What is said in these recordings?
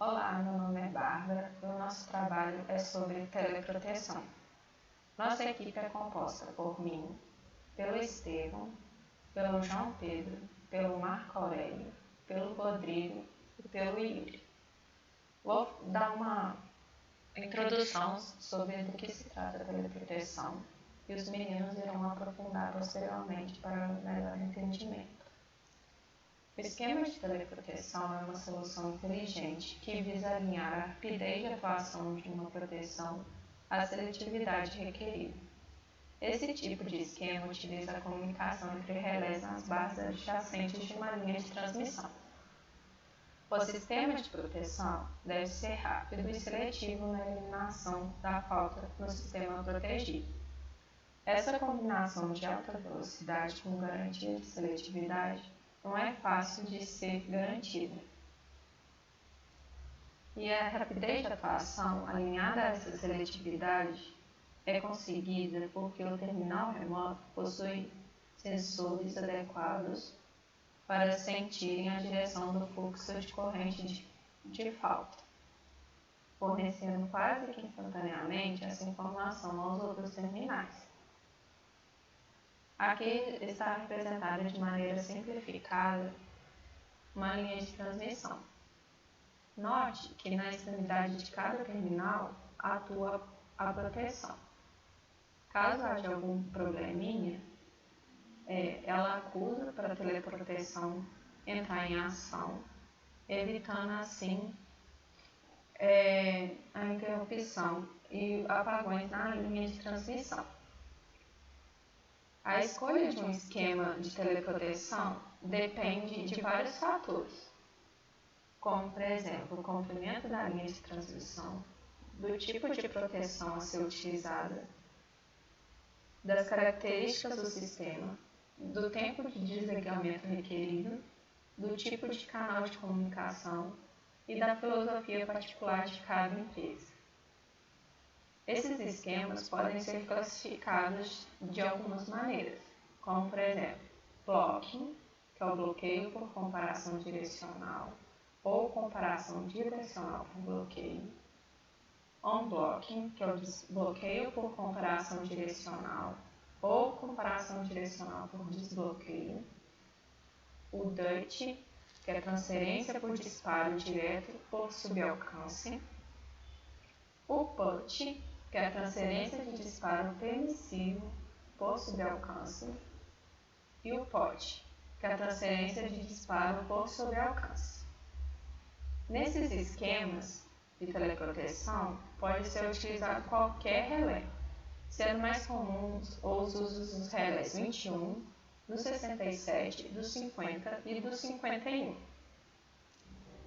Olá, meu nome é Bárbara e o nosso trabalho é sobre teleproteção. Nossa equipe é composta por mim, pelo Estevão, pelo João Pedro, pelo Marco Aurélio, pelo Rodrigo e pelo Yuri. Vou dar uma introdução sobre do que se trata a teleproteção e os meninos irão aprofundar posteriormente para melhor entendimento. O esquema de teleproteção é uma solução inteligente que visa alinhar a rapidez de atuação de uma proteção à seletividade requerida. Esse tipo de esquema utiliza a comunicação entre relés nas bases adjacentes de uma linha de transmissão. O sistema de proteção deve ser rápido e seletivo na eliminação da falta no sistema protegido. Essa combinação de alta velocidade com garantia de seletividade não é fácil de ser garantida. E a rapidez de atuação alinhada a essa seletividade é conseguida porque o terminal remoto possui sensores adequados para sentirem a direção do fluxo de corrente de falta, fornecendo quase que instantaneamente essa informação aos outros terminais. Aqui está representada de maneira simplificada uma linha de transmissão. Note que na extremidade de cada terminal atua a proteção. Caso haja algum probleminha, ela acusa para a teleproteção entrar em ação, evitando assim a interrupção e apagões na linha de transmissão. A escolha de um esquema de teleproteção depende de vários fatores, como, por exemplo, o comprimento da linha de transmissão, do tipo de proteção a ser utilizada, das características do sistema, do tempo de desligamento requerido, do tipo de canal de comunicação e da filosofia particular de cada empresa. Esses esquemas podem ser classificados de algumas maneiras, como, por exemplo, blocking, que é o bloqueio por comparação direcional, ou comparação direcional por bloqueio, unblocking, que é o desbloqueio por comparação direcional, ou comparação direcional por desbloqueio, o DUT, que é transferência por disparo direto por subalcance, o PUT, que é a transferência de disparo permissivo por subalcance, e o POT, que é a transferência de disparo por subalcance. Nesses esquemas de teleproteção, pode ser utilizado qualquer relé, sendo mais comuns os usos dos relés 21, do 67, do 50 e do 51.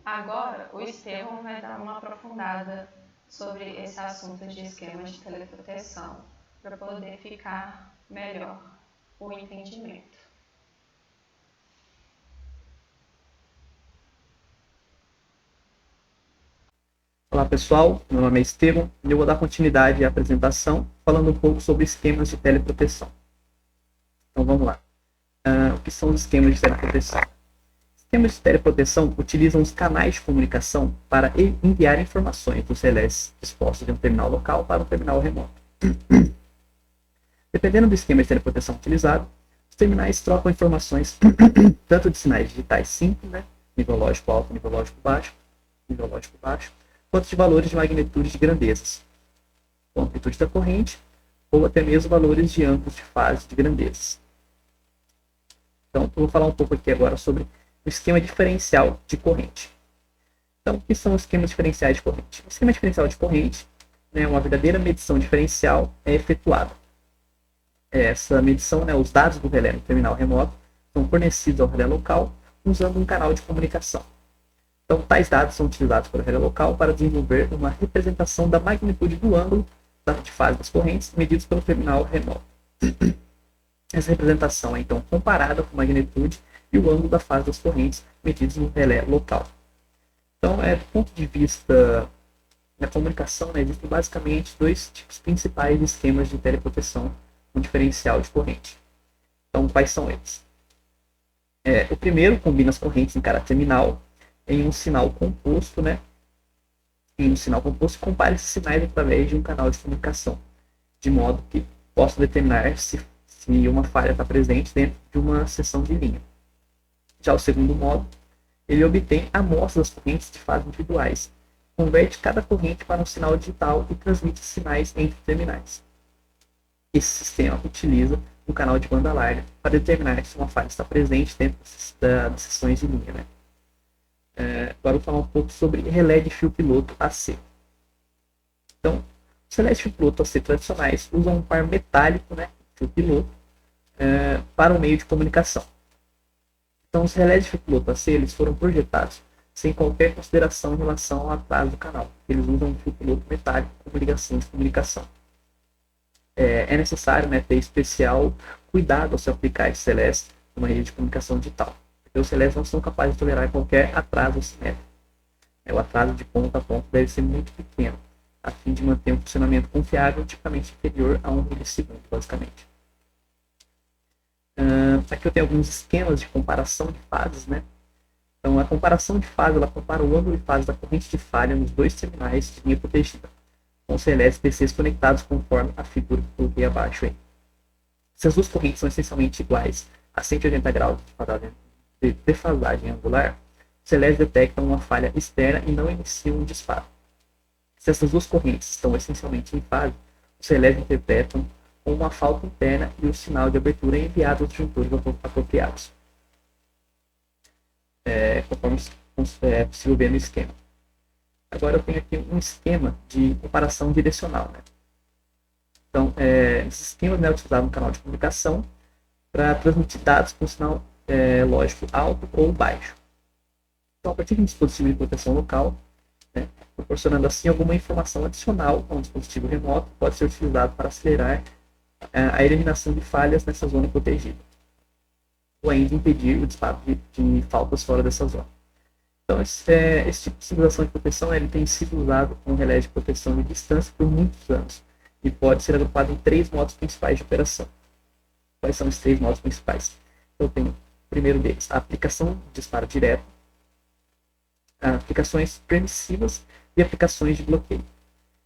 Agora, o Estevão vai dar uma aprofundada sobre esse assunto de esquemas de teleproteção, para poder ficar melhor o entendimento. Olá pessoal, meu nome é Estevão e eu vou dar continuidade à apresentação falando um pouco sobre esquemas de teleproteção. Então vamos lá. O que são os esquemas de teleproteção? Esquemas de teleproteção utilizam os canais de comunicação para enviar informações dos relés dispostos de um terminal local para um terminal remoto. Dependendo do esquema de teleproteção utilizado, os terminais trocam informações tanto de sinais digitais simples, nível lógico alto, nível lógico baixo, quanto de valores de magnitude de grandezas, com amplitude da corrente, ou até mesmo valores de ângulos de fase de grandezas. Então, eu vou falar um pouco aqui agora sobre o esquema diferencial de corrente. Então, o que são os esquemas diferenciais de corrente? O esquema diferencial de corrente, uma verdadeira medição diferencial é efetuada. Essa medição, os dados do relé no terminal remoto são fornecidos ao relé local usando um canal de comunicação. Então, tais dados são utilizados pelo relé local para desenvolver uma representação da magnitude do ângulo de fase das correntes medidos pelo terminal remoto. Essa representação é, então, comparada com a magnitude e o ângulo da fase das correntes medidos no relé local. Então, do ponto de vista da comunicação, existem basicamente dois tipos principais de esquemas de teleproteção com diferencial de corrente. Então, quais são eles? O primeiro combina as correntes em cada terminal em um sinal composto, em um sinal composto e compare esses sinais através de um canal de comunicação, de modo que possa determinar se uma falha está presente dentro de uma seção de linha. Já o segundo modo, ele obtém amostras das correntes de fase individuais, converte cada corrente para um sinal digital e transmite sinais entre terminais. Esse sistema utiliza um canal de banda larga para determinar se uma falha está presente dentro das seções de linha. Né? Agora eu vou falar um pouco sobre relé de fio piloto AC. Então, os relés de fio piloto AC tradicionais usam um par metálico, né, fio piloto, para o meio de comunicação. Então, os relés de fio piloto AC eles foram projetados sem qualquer consideração em relação ao atraso do canal. Eles usam um fio piloto metálico como ligação de comunicação. É necessário, né, ter especial cuidado ao se aplicar esses relés numa rede de comunicação digital, porque os relés não são capazes de tolerar qualquer atraso assimétrico. O atraso de ponta a ponta deve ser muito pequeno, a fim de manter um funcionamento confiável, tipicamente inferior a 1 milissegundo, basicamente. Aqui eu tenho alguns esquemas de comparação de fases, né? Então, a comparação de fase, ela compara o ângulo de fase da corrente de falha nos dois terminais de linha protegida, com os relés PCs conectados conforme a figura que eu coloquei abaixo. Aí. Se as duas correntes são essencialmente iguais a 180 graus de defasagem angular, os relés detectam uma falha externa e não iniciam um disparo. Se essas duas correntes estão essencialmente em fase, os relés interpretam uma falta interna e o sinal de abertura é enviado aos disjuntores apropriados. Conforme é possível ver no esquema. Agora eu tenho aqui um esquema de comparação direcional. Né? Então, esse esquema é utilizado no canal de comunicação para transmitir dados com sinal lógico alto ou baixo. Então, a partir de um dispositivo de proteção local, né, proporcionando assim alguma informação adicional a um dispositivo remoto, pode ser utilizado para acelerar a eliminação de falhas nessa zona protegida, ou ainda impedir o disparo de faltas fora dessa zona. Então, esse tipo de simulação de proteção ele tem sido usado com relés de proteção de distância por muitos anos e pode ser agrupado em 3 modos principais de operação. Quais são os 3 modos principais? Eu tenho o primeiro deles, a aplicação de disparo direto, aplicações permissivas e aplicações de bloqueio.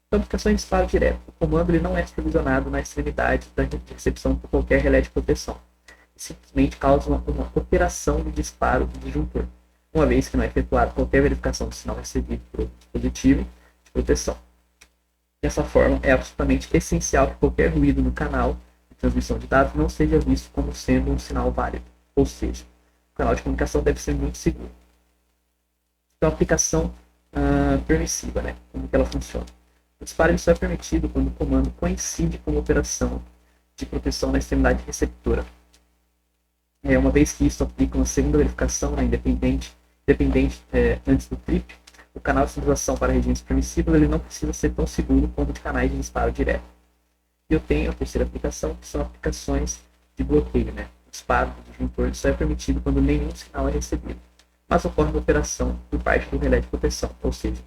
Então, aplicações de disparo direto. O comando ele não é supervisionado na extremidade da recepção por qualquer relé de proteção. Simplesmente causa uma operação de disparo do disjuntor, uma vez que não é efetuada qualquer verificação do sinal recebido pelo dispositivo de proteção. Dessa forma, é absolutamente essencial que qualquer ruído no canal de transmissão de dados não seja visto como sendo um sinal válido, ou seja, o canal de comunicação deve ser muito seguro. Então, a aplicação permissiva, né? Como que ela funciona? O disparo só é permitido quando o comando coincide com uma operação de proteção na extremidade receptora. Uma vez que isso aplica uma segunda verificação, né, independente antes do trip, o canal de sinalização para regiões permissivas ele não precisa ser tão seguro quanto de canais de disparo direto. E eu tenho a terceira aplicação, que são aplicações de bloqueio. Né? O disparo do disjuntor só é permitido quando nenhum sinal é recebido, mas ocorre uma operação por parte do relé de proteção, ou seja,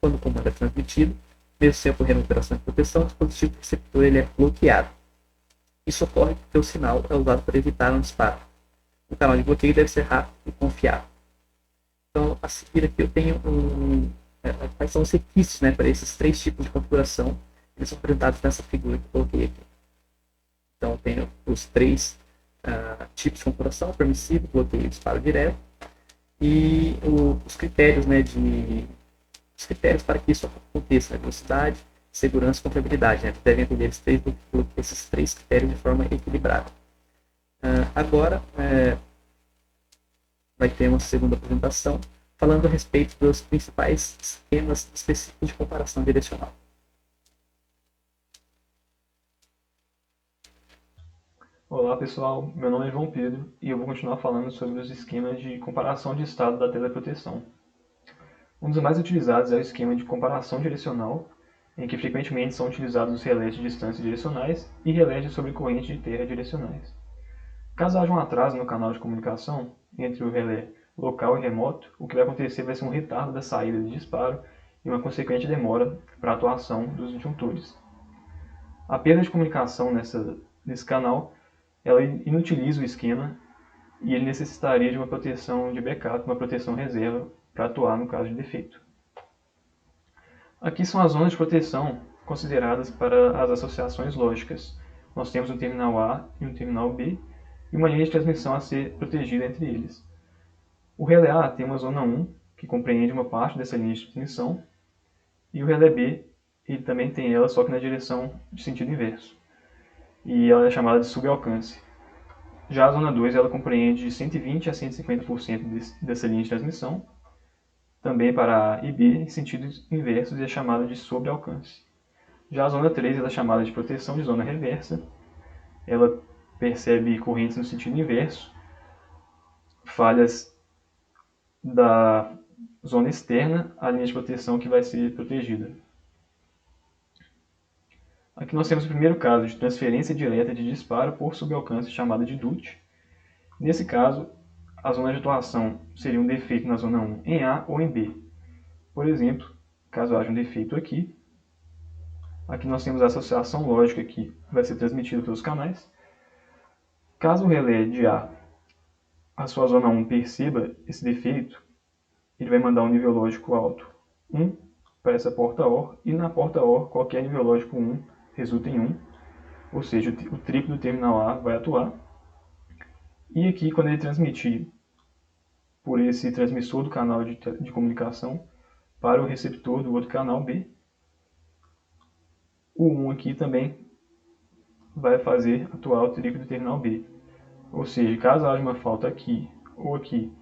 quando o comando é transmitido, mesmo sem ocorrer uma operação de proteção, o dispositivo receptor ele é bloqueado. Isso ocorre porque o sinal é usado para evitar um disparo. O canal de bloqueio deve ser rápido e confiável. Então, a seguir aqui eu tenho quais são os requisitos, né, para esses 3 tipos de configuração. Eles são apresentados nessa figura que eu coloquei aqui. Então, eu tenho os 3 tipos de configuração: permissivo, bloqueio e disparo direto. E os critérios, né, os critérios para que isso aconteça: né, velocidade, segurança e confiabilidade. Né, devem atender esses 3 critérios de forma equilibrada. Agora, vai ter uma segunda apresentação falando a respeito dos principais esquemas específicos de comparação direcional. Olá pessoal, meu nome é João Pedro e eu vou continuar falando sobre os esquemas de comparação de estado da teleproteção. Um dos mais utilizados é o esquema de comparação direcional, em que frequentemente são utilizados os relés de distância direcionais e relés de sobrecorrente de terra direcionais. Caso haja um atraso no canal de comunicação entre o relé local e remoto, o que vai acontecer vai ser um retardo da saída de disparo e uma consequente demora para a atuação dos disjuntores. A perda de comunicação nesse canal ela inutiliza o esquema e ele necessitaria de uma proteção de backup, uma proteção reserva para atuar no caso de defeito. Aqui são as zonas de proteção consideradas para as associações lógicas. Nós temos um terminal A e um terminal B, e uma linha de transmissão a ser protegida entre eles. O relé A tem uma zona 1, que compreende uma parte dessa linha de transmissão, e o relé B, ele também tem ela, só que na direção de sentido inverso. E ela é chamada de subalcance. Já a zona 2, ela compreende de 120 a 150% dessa linha de transmissão, também para A e B em sentidos inversos, e é chamada de sobrealcance. Já a zona 3 ela é chamada de proteção de zona reversa. Ela percebe correntes no sentido inverso, falhas da zona externa à linha de proteção que vai ser protegida. Aqui nós temos o primeiro caso de transferência direta de disparo por subalcance, chamada de DUT. Nesse caso, a zona de atuação seria um defeito na zona 1 em A ou em B. Por exemplo, caso haja um defeito aqui nós temos a associação lógica que vai ser transmitida pelos canais. Caso o relé de a sua zona 1 perceba esse defeito, ele vai mandar um nível lógico alto 1 para essa porta OR, e na porta OR qualquer nível lógico 1 resulta em 1, ou seja, o triplo do terminal A vai atuar. E aqui, quando ele transmitir por esse transmissor do canal de comunicação para o receptor do outro canal B, o 1 aqui também vai fazer atuar o triplo do terminal B. Ou seja, caso haja uma falta aqui ou aqui,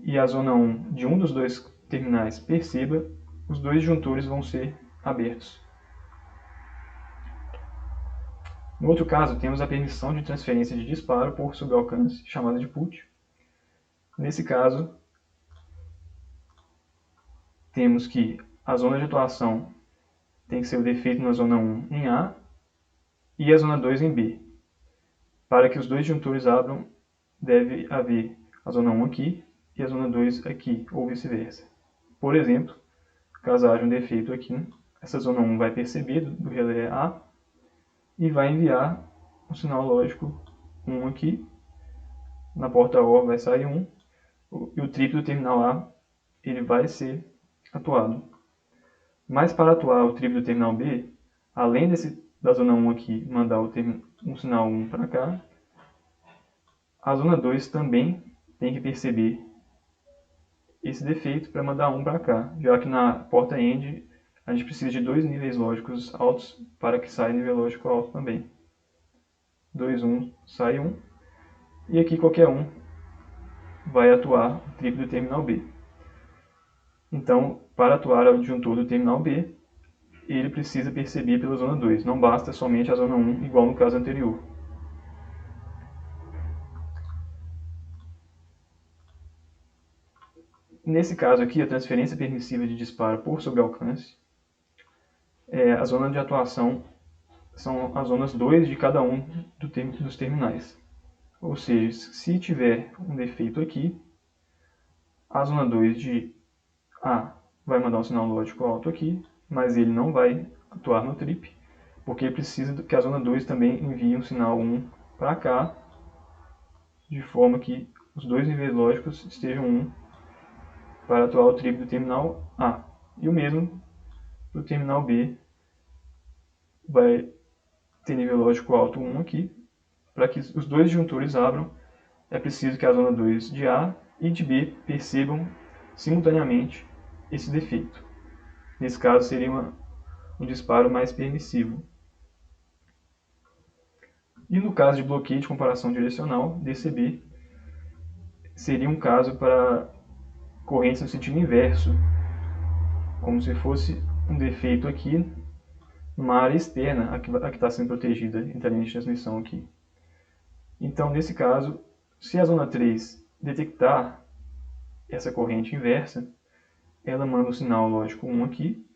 e a zona 1 de um dos dois terminais perceba, os dois disjuntores vão ser abertos. No outro caso, temos a permissão de transferência de disparo por subalcance, chamada de PUT. Nesse caso, temos que a zona de atuação tem que ser o defeito na zona 1 em A e a zona 2 em B. Para que os dois disjuntores abram, deve haver a zona 1 aqui e a zona 2 aqui, ou vice-versa. Por exemplo, caso haja um defeito aqui, essa zona 1 vai perceber do relé A e vai enviar um sinal lógico 1 aqui. Na porta OR vai sair 1, e o triplo do terminal A ele vai ser atuado. Mas para atuar o triplo do terminal B, além da zona 1 aqui mandar um sinal 1 para cá, a zona 2 também tem que perceber esse defeito para mandar 1 para cá, já que na porta END a gente precisa de dois níveis lógicos altos para que saia nível lógico alto também. 2, 1, sai 1. E aqui qualquer um vai atuar o triplo do terminal B. Então, para atuar o disjuntor do terminal B, ele precisa perceber pela zona 2. Não basta somente a zona 1, igual no caso anterior. Nesse caso aqui, a transferência permissiva de disparo por subalcance, a zona de atuação são as zonas 2 de cada um dos terminais. Ou seja, se tiver um defeito aqui, a zona 2 de A vai mandar um sinal lógico alto aqui, mas ele não vai atuar no trip, porque ele precisa que a zona 2 também envie um sinal 1 para cá, de forma que os dois níveis lógicos estejam 1 para atuar o trip do terminal A. E o mesmo do terminal B vai ter nível lógico alto 1 aqui. Para que os dois disjuntores abram, é preciso que a zona 2 de A e de B percebam simultaneamente esse defeito. Nesse caso, seria um disparo mais permissivo. E no caso de bloqueio de comparação direcional, DCB, seria um caso para correntes no sentido inverso, como se fosse um defeito aqui numa área externa, a que está sendo protegida entre a linha de transmissão aqui. Então, nesse caso, se a zona 3 detectar essa corrente inversa, ela manda o sinal lógico 1 aqui,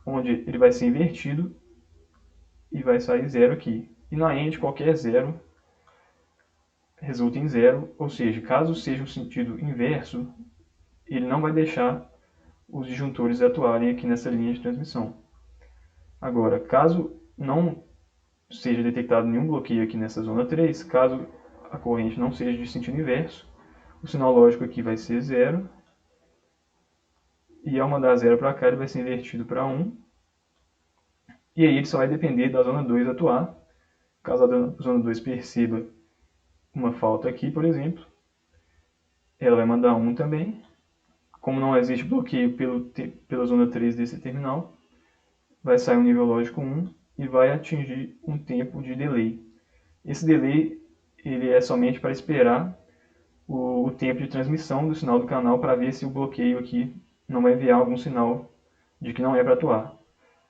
onde ele vai ser invertido e vai sair 0 aqui. E na END, qualquer 0 resulta em 0, ou seja, caso seja um sentido inverso, ele não vai deixar os disjuntores atuarem aqui nessa linha de transmissão. Agora, caso não seja detectado nenhum bloqueio aqui nessa zona 3, caso a corrente não seja de sentido inverso, o sinal lógico aqui vai ser 0 e ao mandar 0 para cá, ele vai ser invertido para 1. E aí ele só vai depender da zona 2 atuar. Caso a zona 2 perceba uma falta aqui, por exemplo, ela vai mandar 1 também. Como não existe bloqueio pela zona 3 desse terminal, vai sair um nível lógico 1 e vai atingir um tempo de delay. Esse delay ele é somente para esperar o tempo de transmissão do sinal do canal para ver se o bloqueio aqui não vai enviar algum sinal de que não é para atuar.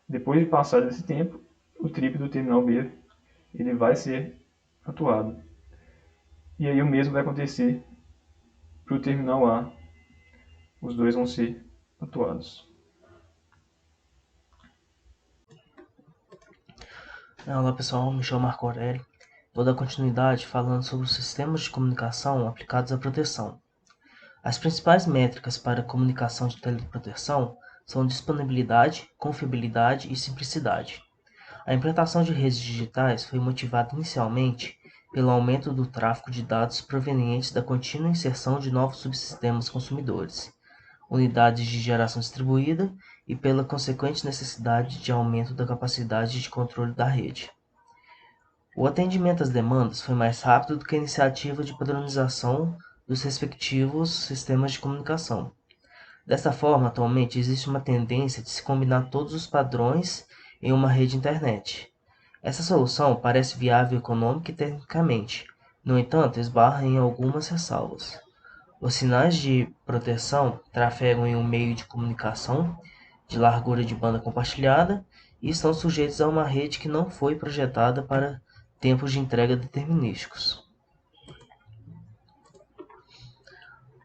Depois de passar desse tempo, o trip do terminal B ele vai ser atuado. E aí o mesmo vai acontecer para o terminal A. Os dois vão ser atuados. Olá pessoal, me chamo Marco Aurélio. Vou dar continuidade falando sobre os sistemas de comunicação aplicados à proteção. As principais métricas para a comunicação de teleproteção são disponibilidade, confiabilidade e simplicidade. A implantação de redes digitais foi motivada inicialmente pelo aumento do tráfego de dados provenientes da contínua inserção de novos subsistemas consumidores, unidades de geração distribuída e pela consequente necessidade de aumento da capacidade de controle da rede. O atendimento às demandas foi mais rápido do que a iniciativa de padronização dos respectivos sistemas de comunicação. Dessa forma, atualmente existe uma tendência de se combinar todos os padrões em uma rede internet. Essa solução parece viável econômica e tecnicamente, no entanto, esbarra em algumas ressalvas. Os sinais de proteção trafegam em um meio de comunicação de largura de banda compartilhada e estão sujeitos a uma rede que não foi projetada para tempos de entrega determinísticos.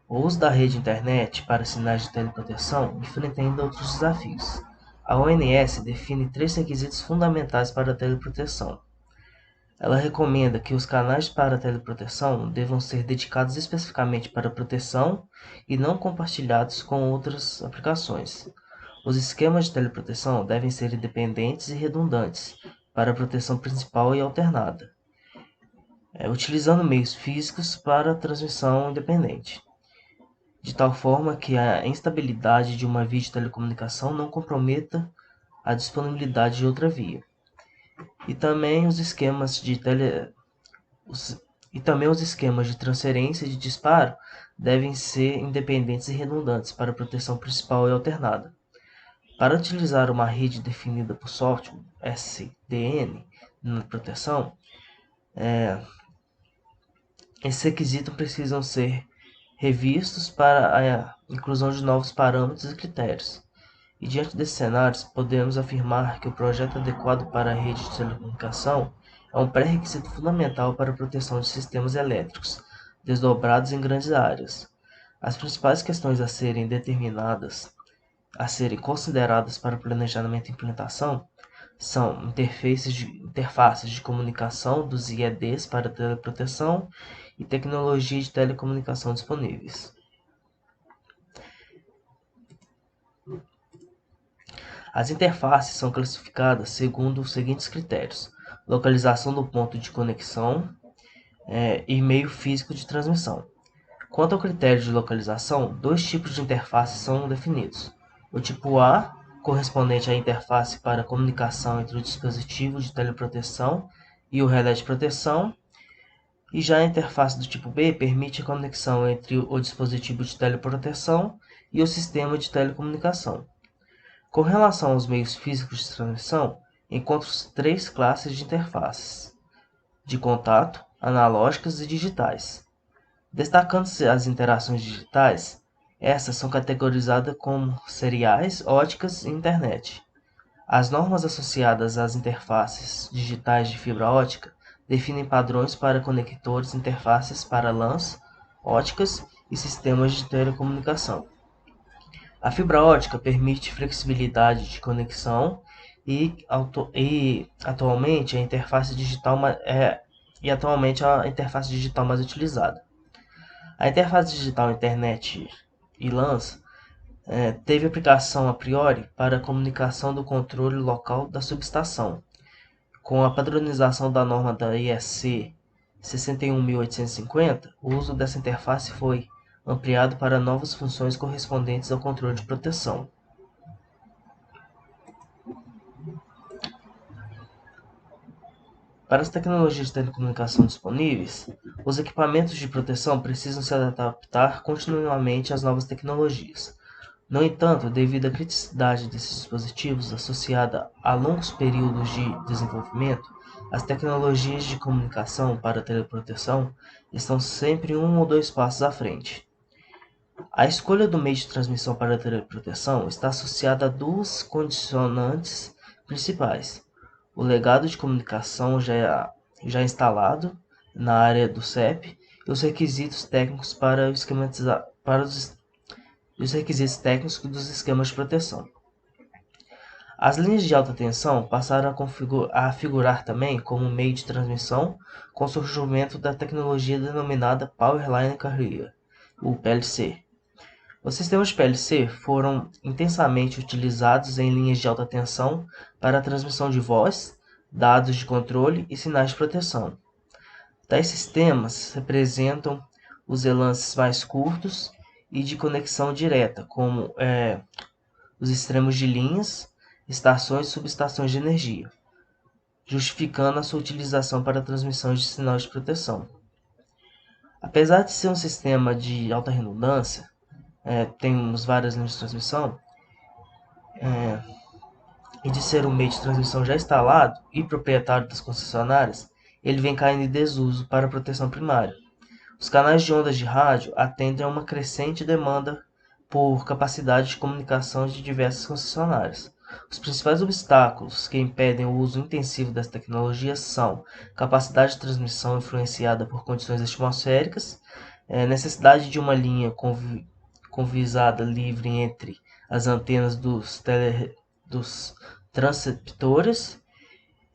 O uso da rede internet para sinais de teleproteção enfrenta ainda outros desafios. A ONS define 3 requisitos fundamentais para a teleproteção. Ela recomenda que os canais para teleproteção devam ser dedicados especificamente para proteção e não compartilhados com outras aplicações. Os esquemas de teleproteção devem ser independentes e redundantes para a proteção principal e alternada, utilizando meios físicos para transmissão independente, de tal forma que a instabilidade de uma via de telecomunicação não comprometa a disponibilidade de outra via. E também os esquemas de transferência e de disparo devem ser independentes e redundantes para a proteção principal e alternada. Para utilizar uma rede definida por software, SDN, na proteção, esses requisitos precisam ser revistos para a inclusão de novos parâmetros e critérios. E diante desses cenários, podemos afirmar que o projeto adequado para a rede de telecomunicação é um pré-requisito fundamental para a proteção de sistemas elétricos, desdobrados em grandes áreas. As principais questões a serem consideradas para o planejamento e implementação são interfaces de comunicação dos IEDs para teleproteção e tecnologia de telecomunicação disponíveis. As interfaces são classificadas segundo os seguintes critérios: localização do ponto de conexão e meio físico de transmissão. Quanto ao critério de localização, 2 tipos de interfaces são definidos. O tipo A, correspondente à interface para comunicação entre o dispositivo de teleproteção e o relé de proteção, e já a interface do tipo B permite a conexão entre o dispositivo de teleproteção e o sistema de telecomunicação. Com relação aos meios físicos de transmissão, encontra-se 3 classes de interfaces: de contato, analógicas e digitais. Destacando-se as interações digitais, essas são categorizadas como seriais, óticas e internet. As normas associadas às interfaces digitais de fibra ótica definem padrões para conectores, interfaces para LANs, óticas e sistemas de telecomunicação. A fibra ótica permite flexibilidade de conexão e atualmente a interface digital mais utilizada. A interface digital Internet e LANs teve aplicação a priori para a comunicação do controle local da subestação. Com a padronização da norma da IEC 61850, o uso dessa interface foi ampliado para novas funções correspondentes ao controle de proteção. Para as tecnologias de telecomunicação disponíveis, os equipamentos de proteção precisam se adaptar continuamente às novas tecnologias. No entanto, devido à criticidade desses dispositivos associada a longos períodos de desenvolvimento, as tecnologias de comunicação para teleproteção estão sempre um ou dois passos à frente. A escolha do meio de transmissão para a teleproteção está associada a duas condicionantes principais: o legado de comunicação já instalado na área do CEP e os requisitos técnicos os requisitos técnicos dos esquemas de proteção. As linhas de alta tensão passaram a figurar também como meio de transmissão com o surgimento da tecnologia denominada Power Line Carrier, o PLC. Os sistemas de PLC foram intensamente utilizados em linhas de alta tensão para a transmissão de voz, dados de controle e sinais de proteção. Tais sistemas representam os relances mais curtos e de conexão direta, como os extremos de linhas, estações e subestações de energia, justificando a sua utilização para a transmissão de sinais de proteção. Apesar de ser um sistema de alta redundância, temos várias linhas de transmissão, e de ser um meio de transmissão já instalado e proprietário das concessionárias, ele vem caindo em desuso para a proteção primária. Os canais de ondas de rádio atendem a uma crescente demanda por capacidade de comunicação de diversas concessionárias. Os principais obstáculos que impedem o uso intensivo dessa tecnologia são capacidade de transmissão influenciada por condições atmosféricas, necessidade de uma linha convisada livre entre as antenas dos transceptores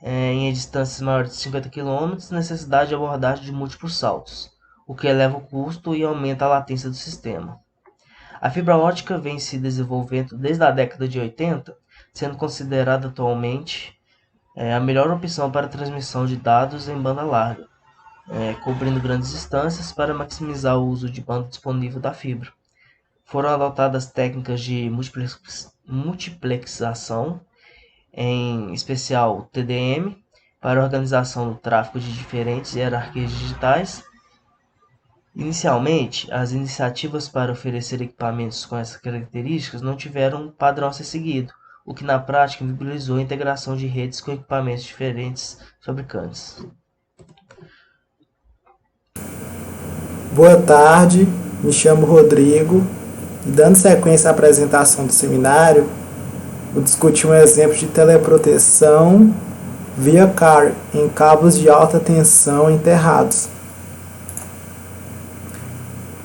em distâncias maiores de 50 km, necessidade de abordagem de múltiplos saltos, o que eleva o custo e aumenta a latência do sistema. A fibra ótica vem se desenvolvendo desde a década de 80, sendo considerada atualmente a melhor opção para a transmissão de dados em banda larga, cobrindo grandes distâncias para maximizar o uso de banda disponível da fibra. Foram adotadas técnicas de multiplexação, em especial o TDM, para a organização do tráfego de diferentes hierarquias digitais. Inicialmente, as iniciativas para oferecer equipamentos com essas características não tiveram um padrão a ser seguido, o que na prática viabilizou a integração de redes com equipamentos de diferentes fabricantes. Boa tarde, me chamo Rodrigo e, dando sequência à apresentação do seminário, vou discutir um exemplo de teleproteção via CAR em cabos de alta tensão enterrados.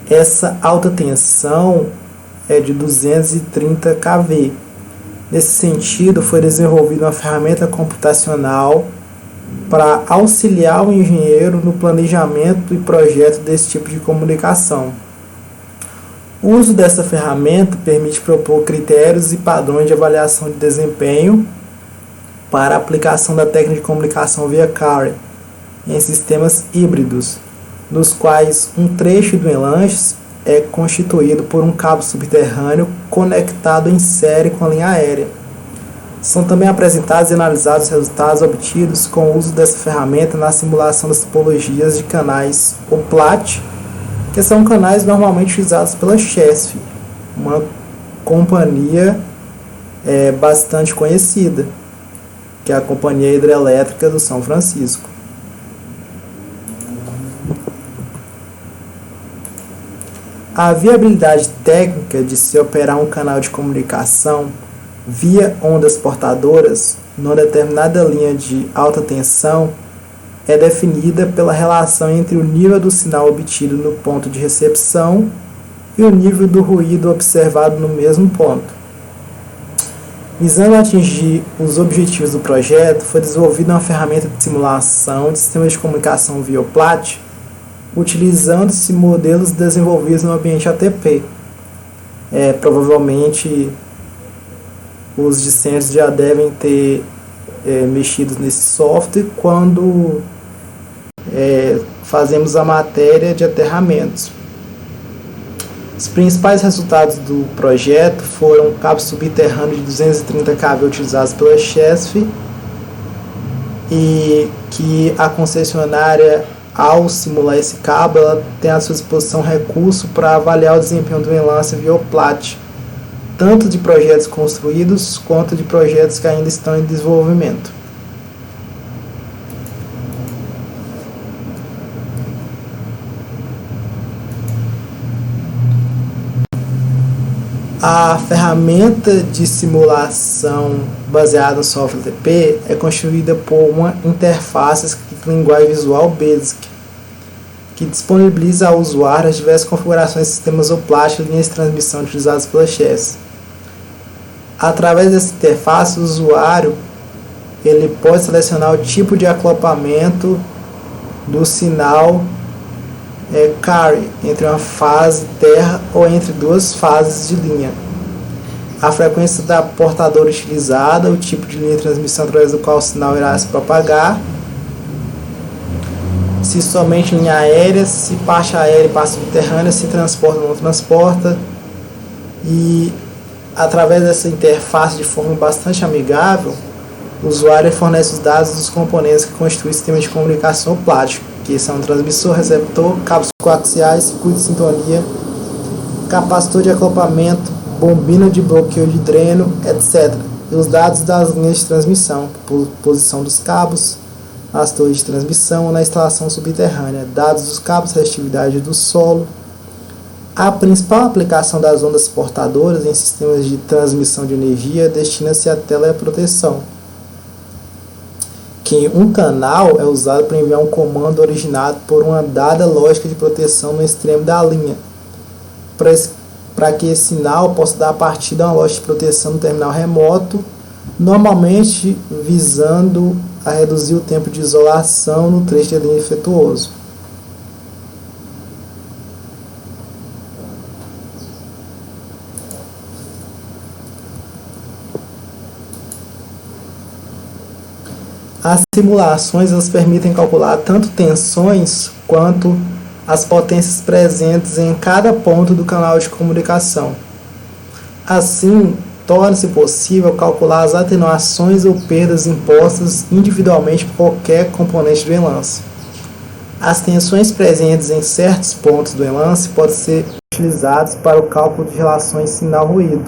Essa alta tensão é de 230 kV. Nesse sentido, foi desenvolvida uma ferramenta computacional para auxiliar o engenheiro no planejamento e projeto desse tipo de comunicação. O uso dessa ferramenta permite propor critérios e padrões de avaliação de desempenho para a aplicação da técnica de comunicação via CAR em sistemas híbridos, nos quais um trecho do enlace é constituído por um cabo subterrâneo conectado em série com a linha aérea. São também apresentados e analisados os resultados obtidos com o uso dessa ferramenta na simulação das topologias de canais OPLAT, que são canais normalmente utilizados pela Chesf, uma companhia bastante conhecida, que é a Companhia Hidrelétrica do São Francisco. A viabilidade técnica de se operar um canal de comunicação via ondas portadoras numa determinada linha de alta tensão é definida pela relação entre o nível do sinal obtido no ponto de recepção e o nível do ruído observado no mesmo ponto. Visando atingir os objetivos do projeto, foi desenvolvida uma ferramenta de simulação de sistemas de comunicação via OPLAT, utilizando-se modelos desenvolvidos no ambiente ATP. Provavelmente os discentes já devem ter mexido nesse software quando fazemos a matéria de aterramentos. Os principais resultados do projeto foram cabos subterrâneos de 230 kV utilizados pela Chesf, e que a concessionária, ao simular esse cabo, ela tem à sua disposição recurso para avaliar o desempenho do enlace via OPLAT, tanto de projetos construídos quanto de projetos que ainda estão em desenvolvimento. A ferramenta de simulação baseada no software TP é construída por uma interface escrita em linguagem visual BASIC, que disponibiliza ao usuário as diversas configurações de sistemas OPLAT e linhas de transmissão utilizadas pela Chesf. Através dessa interface, o usuário ele pode selecionar o tipo de acoplamento do sinal carry entre uma fase terra ou entre duas fases de linha, a frequência da portadora utilizada, o tipo de linha de transmissão através do qual o sinal irá se propagar, se somente linha aérea, se parte aérea e parte subterrânea, se transporta ou não transporta. E através dessa interface de forma bastante amigável, o usuário fornece os dados dos componentes que constituem o sistema de comunicação OPLAT, que são transmissor, receptor, cabos coaxiais, circuito de sintonia, capacitor de acoplamento, bombina de bloqueio de dreno, etc. E os dados das linhas de transmissão, posição dos cabos, as torres de transmissão na instalação subterrânea, dados dos cabos, resistividade do solo. A principal aplicação das ondas portadoras em sistemas de transmissão de energia destina-se à teleproteção, que um canal é usado para enviar um comando originado por uma dada lógica de proteção no extremo da linha, para que esse sinal possa dar partida a uma lógica de proteção no terminal remoto, normalmente visando a reduzir o tempo de isolação no trecho de linha defeituoso. As simulações elas permitem calcular tanto tensões quanto as potências presentes em cada ponto do canal de comunicação. Assim, torna-se possível calcular as atenuações ou perdas impostas individualmente por qualquer componente do enlace. As tensões presentes em certos pontos do enlace podem ser utilizadas para o cálculo de relações sinal-ruído,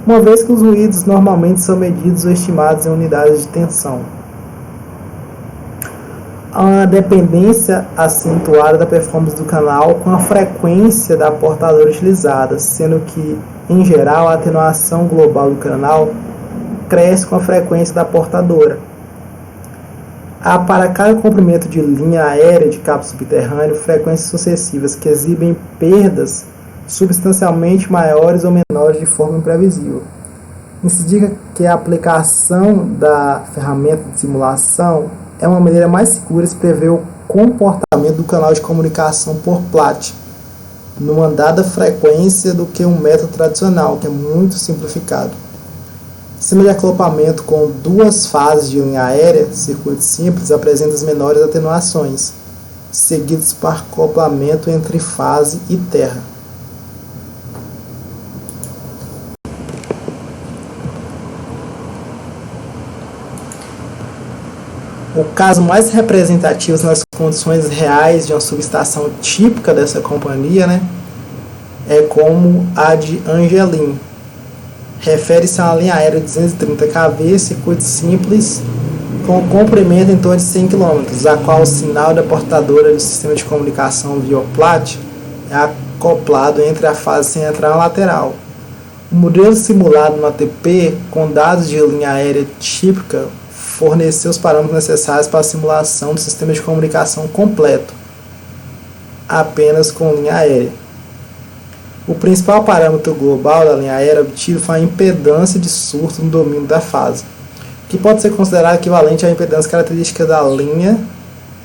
uma vez que os ruídos normalmente são medidos ou estimados em unidades de tensão. Há uma dependência acentuada da performance do canal com a frequência da portadora utilizada, sendo que, em geral, a atenuação global do canal cresce com a frequência da portadora. Há para cada comprimento de linha aérea de cabo subterrâneo frequências sucessivas que exibem perdas substancialmente maiores ou menores de forma imprevisível. Isso indica que a aplicação da ferramenta de simulação é uma maneira mais segura de prever o comportamento do canal de comunicação por PLAT, numa dada frequência, do que um método tradicional, que é muito simplificado. O sistema de acoplamento com duas fases de linha aérea, circuito simples, apresenta as menores atenuações, seguidos por acoplamento entre fase e terra. O caso mais representativo nas condições reais de uma subestação típica dessa companhia, é como a de Angelim. Refere-se a uma linha aérea de 230 kV, circuito simples, com comprimento em torno de 100 km, a qual o sinal da portadora do sistema de comunicação via OPLAT é acoplado entre a fase central e lateral. O modelo simulado no ATP, com dados de linha aérea típica, forneceu os parâmetros necessários para a simulação do sistema de comunicação completo, apenas com linha aérea. O principal parâmetro global da linha aérea obtido foi a impedância de surto no domínio da fase, que pode ser considerado equivalente à impedância característica da linha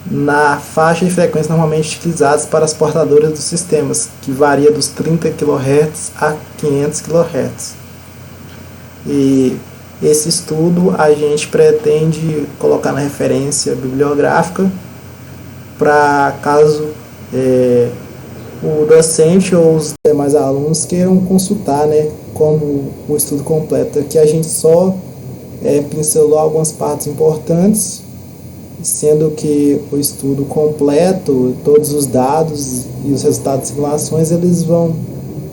na faixa de frequência normalmente utilizadas para as portadoras dos sistemas, que varia dos 30 kHz a 500 kHz. E esse estudo a gente pretende colocar na referência bibliográfica para caso o docente ou os demais alunos queiram consultar, né, como o estudo completo. Aqui a gente só pincelou algumas partes importantes, sendo que o estudo completo, todos os dados e os resultados de simulações, eles vão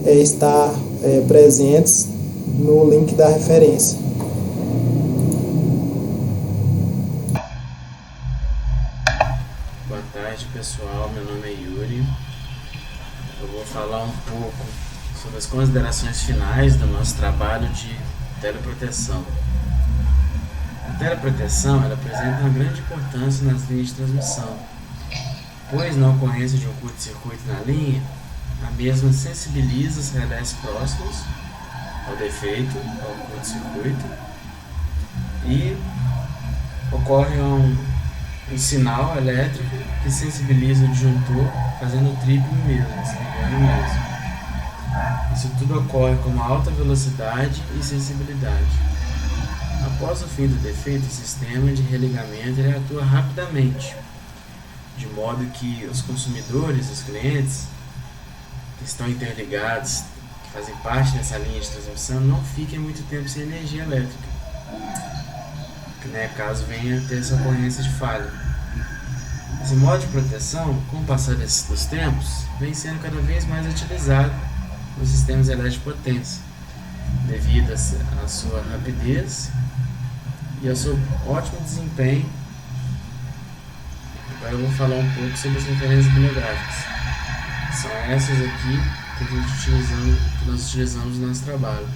estar presentes no link da referência. Boa tarde, pessoal. Meu nome é Yuri. Eu vou falar um pouco sobre as considerações finais do nosso trabalho de teleproteção. A teleproteção ela apresenta uma grande importância nas linhas de transmissão, pois na ocorrência de um curto-circuito na linha, a mesma sensibiliza os relés próximos ao defeito, ao curto-circuito, e ocorre um sinal elétrico que sensibiliza o disjuntor, fazendo o triplo mesmo, se ligando mesmo. Isso tudo ocorre com uma alta velocidade e sensibilidade. Após o fim do defeito, o sistema de religamento ele atua rapidamente, de modo que os consumidores, os clientes que estão interligados, que fazem parte dessa linha de transmissão, não fiquem muito tempo sem energia elétrica, né, caso venha a ter essa ocorrência de falha. Esse modo de proteção, com o passar dos tempos, vem sendo cada vez mais utilizado nos sistemas elétricos de potência, devido à sua rapidez e ao seu ótimo desempenho. Agora eu vou falar um pouco sobre as referências bibliográficas. São essas aqui que nós utilizamos no nosso trabalho.